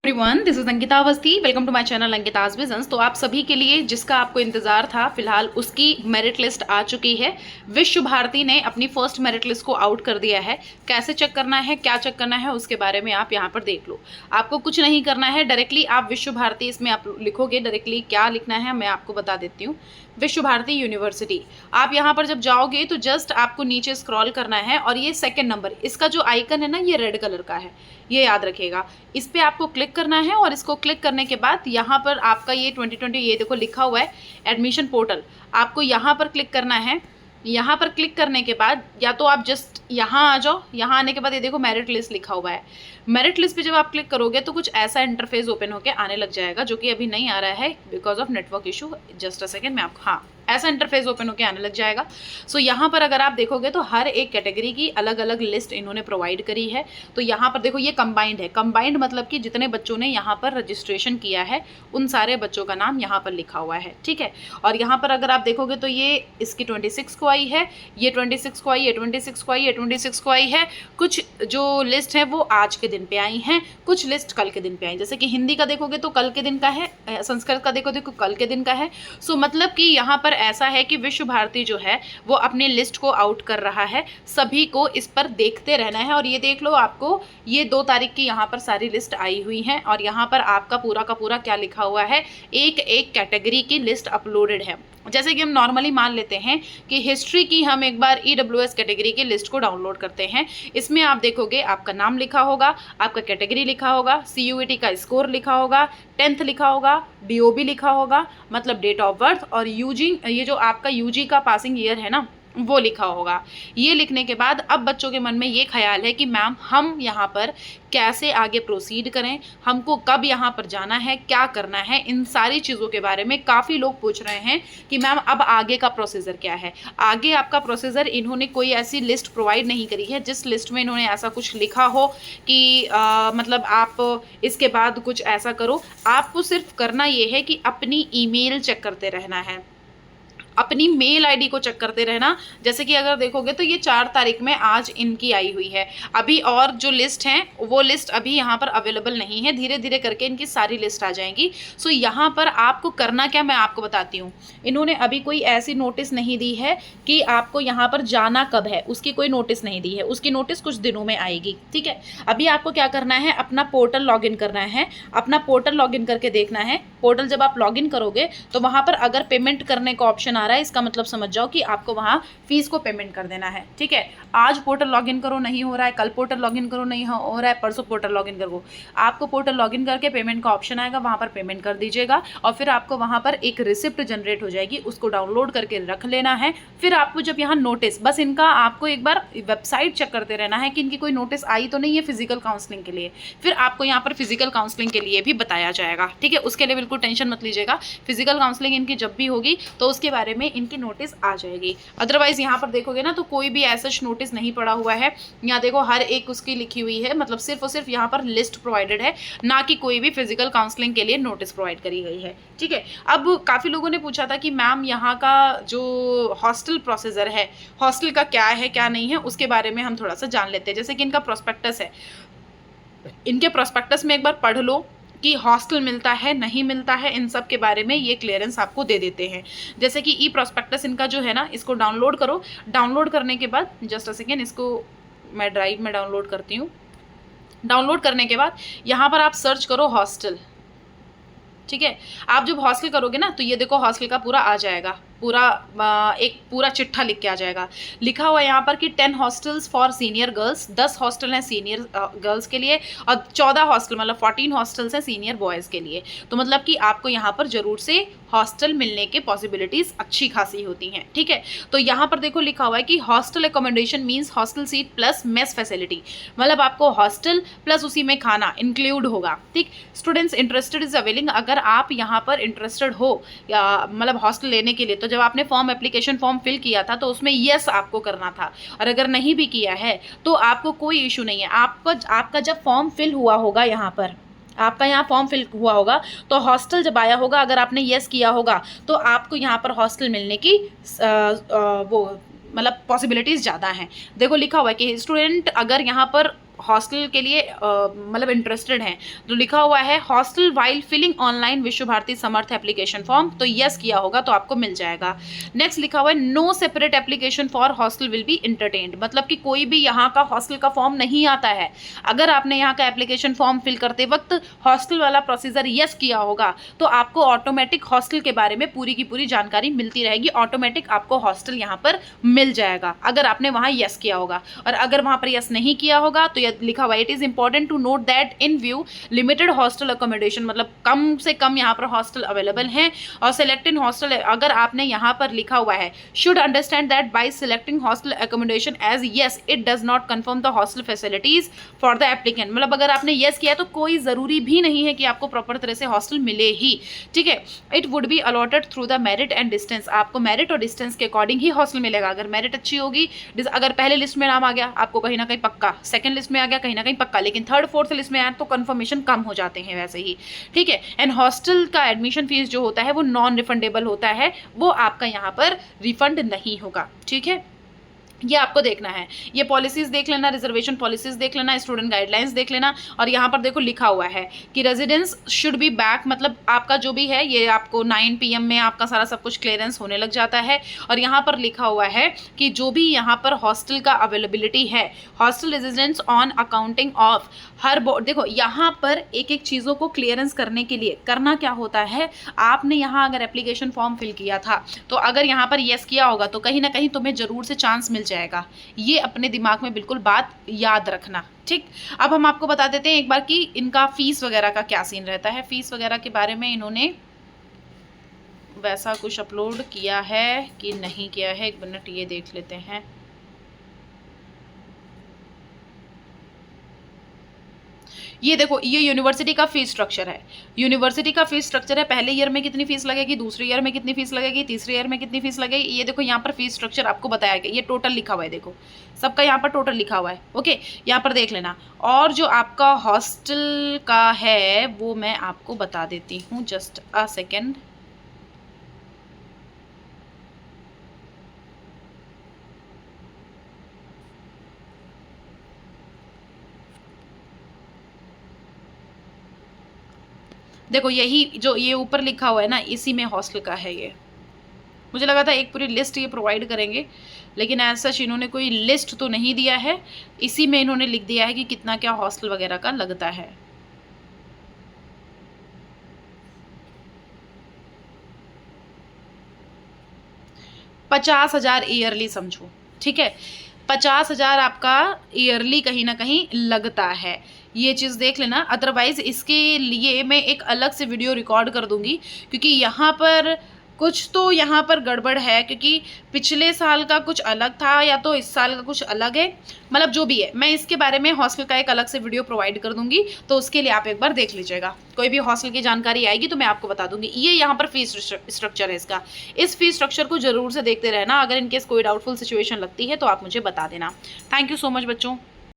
Everyone, this is Ankita Awasthi. Welcome to my channel Ankita's visions. तो आप सभी के लिए जिसका आपको इंतजार था, फिलहाल उसकी मेरिट लिस्ट आ चुकी है। विश्व भारती ने अपनी फर्स्ट मेरिट लिस्ट को आउट कर दिया है। कैसे चेक करना है, क्या चेक करना है, उसके बारे में आप यहाँ पर देख लो। आपको कुछ नहीं करना है, डायरेक्टली आप विश्व भारती इसमें आप लिखोगे। डायरेक्टली क्या लिखना है मैं आपको बता देती हूँ। विश्व भारती यूनिवर्सिटी, आप यहाँ पर जब जाओगे तो जस्ट आपको नीचे स्क्रॉल करना है और ये सेकंड नंबर, इसका जो आइकन है ना, ये रेड कलर का है, ये याद रखिएगा। इस पे आपको क्लिक करना है और इसको क्लिक करने के बाद यहाँ पर आपका ये 2020 ये देखो लिखा हुआ है एडमिशन पोर्टल, आपको यहाँ पर क्लिक करना है। यहाँ पर क्लिक करने के बाद या तो आप जस्ट यहाँ आ जाओ, यहाँ आने के बाद ये देखो मेरिट लिस्ट लिखा हुआ है। मेरिट लिस्ट पे जब आप क्लिक करोगे तो कुछ ऐसा इंटरफेस ओपन होकर आने लग जाएगा, जो कि अभी नहीं आ रहा है because of network issue. Just a second, मैं आपको, हाँ, ऐसा इंटरफेस ओपन होकर आने लग जाएगा। सो यहाँ पर अगर आप देखोगे तो हर एक कैटेगरी की अलग अलग लिस्ट इन्होंने प्रोवाइड करी है। तो यहाँ पर देखो ये कंबाइंड है। कंबाइंड मतलब कि जितने बच्चों ने यहाँ पर रजिस्ट्रेशन किया है उन सारे बच्चों का नाम यहाँ पर लिखा हुआ है, ठीक है। और यहाँ पर अगर आप देखोगे तो ये इसकी 26 को आई है, ये 26 को आई है, 26 को आई है, 26 को आई है। कुछ जो लिस्ट है वो आज के दिन पे आई हैं, कुछ लिस्ट कल के दिन पे आई। जैसे कि हिंदी का देखोगे तो कल के दिन का है, संस्कृत का देखो कल के दिन का है। सो मतलब कि यहाँ पर ऐसा है कि विश्व भारती जो है वो अपनी लिस्ट को आउट कर रहा है। सभी को इस पर देखते रहना है। और ये देख लो, आपको ये 2 तारीख की यहाँ पर सारी लिस्ट आई हुई है और यहाँ पर आपका पूरा का पूरा क्या लिखा हुआ है, एक एक कैटेगरी की लिस्ट अपलोडेड है। जैसे कि हम नॉर्मली मान लेते हैं कि हिस्ट्री की हम एक बार EWS कैटेगरी की लिस्ट को डाउनलोड करते हैं। इसमें आप देखोगे आपका नाम लिखा होगा, आपका कैटेगरी लिखा होगा, CUET का स्कोर लिखा होगा, 10th लिखा होगा, DOB लिखा होगा, मतलब डेट ऑफ बर्थ, और यूजी, ये जो आपका UG का पासिंग ईयर है ना, वो लिखा होगा। ये लिखने के बाद अब बच्चों के मन में ये ख्याल है कि मैम हम यहाँ पर कैसे आगे प्रोसीड करें, हमको कब यहाँ पर जाना है, क्या करना है, इन सारी चीज़ों के बारे में काफ़ी लोग पूछ रहे हैं कि मैम अब आगे का प्रोसीजर क्या है। आगे आपका प्रोसीजर, इन्होंने कोई ऐसी लिस्ट प्रोवाइड नहीं करी है जिस लिस्ट में इन्होंने ऐसा कुछ लिखा हो कि मतलब आप इसके बाद कुछ ऐसा करो। आपको सिर्फ करना ये है कि अपनी ईमेल चेक करते रहना है, अपनी मेल आईडी को चेक करते रहना। जैसे कि अगर देखोगे तो ये 4 तारीख में आज इनकी आई हुई है। अभी और जो लिस्ट हैं वो लिस्ट अभी यहाँ पर अवेलेबल नहीं है, धीरे धीरे करके इनकी सारी लिस्ट आ जाएंगी। सो यहाँ पर आपको करना क्या, मैं आपको बताती हूँ। इन्होंने अभी कोई ऐसी नोटिस नहीं दी है कि आपको यहाँ पर जाना कब है, उसकी कोई नोटिस नहीं दी है। उसकी नोटिस कुछ दिनों में आएगी, ठीक है। अभी आपको क्या करना है, अपना पोर्टल लॉगिन करना है। अपना पोर्टल लॉगिन करके देखना है। पोर्टल जब आप लॉगिन करोगे तो वहाँ पर अगर पेमेंट करने का ऑप्शन आ रहा है, इसका मतलब समझ जाओ कि आपको वहाँ फीस को पेमेंट कर देना है, ठीक है। आज पोर्टल लॉगिन करो, नहीं हो रहा है, कल पोर्टल लॉगिन करो, नहीं हो रहा है, परसों पोर्टल लॉगिन करो। आपको पोर्टल लॉगिन करके पेमेंट का ऑप्शन आएगा, वहाँ पर पेमेंट कर दीजिएगा और फिर आपको वहाँ पर एक रिसिप्ट जनरेट हो जाएगी, उसको डाउनलोड करके रख लेना है। फिर आपको जब यहाँ नोटिस, बस इनका आपको एक बार वेबसाइट चेक करते रहना है कि इनकी कोई नोटिस आई तो नहीं है फिजिकल काउंसलिंग के लिए। फिर आपको यहाँ पर फिजिकल काउंसलिंग के लिए भी बताया जाएगा, ठीक है। उसके लिए बिल्कुल टेंशन मत लीजिएगा। फिजिकल काउंसलिंग इनकी जब भी होगी तो उसके बारे में इनकी नोटिस आ जाएगी। अदरवाइज यहाँ पर देखोगे ना तो कोई भी ऐसा नोटिस नहीं पड़ा हुआ है। यहाँ देखो हर एक उसकी लिखी हुई है, मतलब सिर्फ और सिर्फ यहाँ पर लिस्ट प्रोवाइडेड है, ना कि कोई भी फिजिकल काउंसलिंग के लिए नोटिस प्रोवाइड करी गई है, ठीक है। अब काफ़ी लोगों ने पूछा था कि मैम यहाँ का जो हॉस्टल प्रोसीजर है, हॉस्टल का क्या है क्या नहीं है, उसके बारे में हम थोड़ा सा जान लेते हैं। जैसे कि इनका प्रोस्पेक्टस है, इनके प्रोस्पेक्टस में एक बार पढ़ लो कि हॉस्टल मिलता है नहीं मिलता है, इन सब के बारे में ये क्लियरेंस आपको दे देते हैं। जैसे कि ई प्रोस्पेक्टस इनका जो है ना, इसको डाउनलोड करो। डाउनलोड करने के बाद जस्ट अ सेकेंड, इसको मैं ड्राइव में डाउनलोड करती हूँ। डाउनलोड करने के बाद यहाँ पर आप सर्च करो हॉस्टल, ठीक है। आप जब हॉस्टल करोगे ना तो ये देखो हॉस्टल का पूरा आ जाएगा, पूरा एक पूरा चिट्ठा लिख के आ जाएगा। लिखा हुआ है यहाँ पर कि 10 hostels for senior girls, 10 hostel हैं सीनियर गर्ल्स के लिए और 14 हॉस्टल मतलब 14 हॉस्टल्स हैं सीनियर बॉयज़ के लिए। तो मतलब कि आपको यहाँ पर ज़रूर से हॉस्टल मिलने के पॉसिबिलिटीज़ अच्छी खासी होती हैं, ठीक है। तो यहाँ पर देखो लिखा हुआ है कि hostel accommodation means hostel seat plus mess facility, मतलब आपको हॉस्टल प्लस उसी में खाना इंक्लूड होगा, ठीक। स्टूडेंट्स इंटरेस्टेड इज अवेलिंग, अगर आप यहाँ पर इंटरेस्टेड हो या मतलब हॉस्टल लेने के लिए, तो जब आपने एप्लीकेशन फॉर्म फिल किया था तो उसमें यस आपको करना था। और अगर नहीं भी किया है तो आपको कोई इशू नहीं है। आपका जब फॉर्म फिल हुआ होगा, यहाँ पर आपका यहाँ फॉर्म फिल हुआ होगा तो हॉस्टल जब आया होगा, अगर आपने यस किया होगा तो आपको यहाँ पर हॉस्टल मिलने की वो मतलब पॉसिबिलिटीज़ ज़्यादा हैं। देखो लिखा हुआ है कि स्टूडेंट अगर यहाँ पर हॉस्टल के लिए मतलब इंटरेस्टेड हैं तो लिखा हुआ है हॉस्टल वाइल फिलिंग ऑनलाइन विश्व भारती समर्थ एप्लीकेशन फॉर्म, तो यस किया होगा तो आपको मिल जाएगा। नेक्स्ट लिखा हुआ है no separate application for hostel will be entertained, मतलब कि कोई भी यहाँ का हॉस्टल का फॉर्म नहीं आता है। अगर आपने यहाँ का एप्लीकेशन फॉर्म फिल करते वक्त हॉस्टल वाला प्रोसीजर यस किया होगा तो आपको ऑटोमेटिक हॉस्टल के बारे में पूरी की पूरी जानकारी मिलती रहेगी, ऑटोमेटिक आपको हॉस्टल यहाँ पर मिल जाएगा अगर आपने वहाँ यस किया होगा। और अगर वहाँ पर यस नहीं किया होगा तो यह लिखा हुआ it is important to note that in view limited hostel accommodation, मतलब कम से कम यहाँ पर हॉस्टल अवेलेबल हैं और सिलेक्टिंग हॉस्टल, अगर आपने यहाँ पर लिखा हुआ है should understand that by selecting hostel accommodation as yes it does not confirm the hostel facilities for the applicant, मतलब अगर आपने यस किया तो कोई ज़रूरी भी नहीं है कि आपको प्रॉपर तरह से हॉस्टल मिले ही, ठीक है। It would be allotted through the merit and distance, आपको मेरिट और डिस्टेंस के अकॉर्डिंग ही हॉस्टल मिलेगा। अगर मेरिट अच्छी होगी, अगर पहले लिस्ट में नाम आ गया आपको कहीं ना कहीं पक्का, सेकंड लिस्ट में आ गया कहीं ना कहीं पक्का, लेकिन थर्ड फोर्थ लिस्ट में आया तो कंफर्मेशन कम हो जाते हैं वैसे ही, ठीक है। एंड हॉस्टल का एडमिशन फीस जो होता है वो नॉन रिफंडेबल होता है, वो आपका यहाँ पर रिफंड नहीं होगा, ठीक है। ये आपको देखना है, ये पॉलिसीज देख लेना, रिजर्वेशन पॉलिसीज देख लेना, स्टूडेंट गाइडलाइंस देख लेना। और यहाँ पर देखो लिखा हुआ है कि रेजिडेंस शुड बी बैक, मतलब आपका जो भी है ये आपको 9 PM में आपका सारा सब कुछ क्लियरेंस होने लग जाता है। और यहाँ पर लिखा हुआ है कि जो भी यहाँ पर हॉस्टल का अवेलेबिलिटी है, hostel residence on accounting of her board, देखो यहाँ पर एक एक चीज़ों को क्लियरेंस करने के लिए करना क्या होता है, आपने यहाँ अगर एप्लीकेशन फॉर्म फिल किया था तो अगर यहाँ पर येस किया होगा तो कहीं ना कहीं तुम्हें ज़रूर से चांस मिल जाएगा, ये अपने दिमाग में बिल्कुल बात याद रखना, ठीक। अब हम आपको बता देते हैं एक बार कि इनका फीस वगैरह का क्या सीन रहता है। फीस वगैरह के बारे में इन्होंने वैसा कुछ अपलोड किया है कि नहीं किया है, एक मिनट ये देख लेते हैं। ये देखो ये यूनिवर्सिटी का फीस स्ट्रक्चर है, यूनिवर्सिटी का फीस स्ट्रक्चर है, पहले ईयर में कितनी फीस लगेगी, दूसरे ईयर में कितनी फीस लगेगी, तीसरे ईयर में कितनी फीस लगेगी, ये देखो यहाँ पर फीस स्ट्रक्चर आपको बताया गया, ये टोटल लिखा हुआ है, देखो सबका यहाँ पर टोटल लिखा हुआ है, ओके यहाँ पर देख लेना। और जो आपका हॉस्टल का है वो मैं आपको बता देती हूँ, जस्ट अ सेकेंड। देखो यही जो ये ऊपर लिखा हुआ है ना, इसी में हॉस्टल का है ये। मुझे लगा था एक पूरी लिस्ट ये प्रोवाइड करेंगे, लेकिन ऐसा इन्होंने कोई लिस्ट तो नहीं दिया है, इसी में इन्होंने लिख दिया है कि कितना क्या हॉस्टल वगैरह का लगता है। $50,000 ईयरली समझो, ठीक है, 50,000 आपका ईयरली कहीं ना कहीं लगता है, ये चीज़ देख लेना। अदरवाइज़ इसके लिए मैं एक अलग से वीडियो रिकॉर्ड कर दूंगी, क्योंकि यहाँ पर कुछ तो यहाँ पर गड़बड़ है, क्योंकि पिछले साल का कुछ अलग था या तो इस साल का कुछ अलग है, मतलब जो भी है मैं इसके बारे में हॉस्टल का एक अलग से वीडियो प्रोवाइड कर दूंगी, तो उसके लिए आप एक बार देख लीजिएगा। कोई भी हॉस्टल की जानकारी आएगी तो मैं आपको बता दूंगी। ये यहाँ पर फीस स्ट्रक्चर है इसका, इस फीस स्ट्रक्चर को जरूर से देखते रहना, अगर इनकेस कोई डाउटफुल सिचुएशन लगती है तो आप मुझे बता देना। थैंक यू सो मच बच्चों।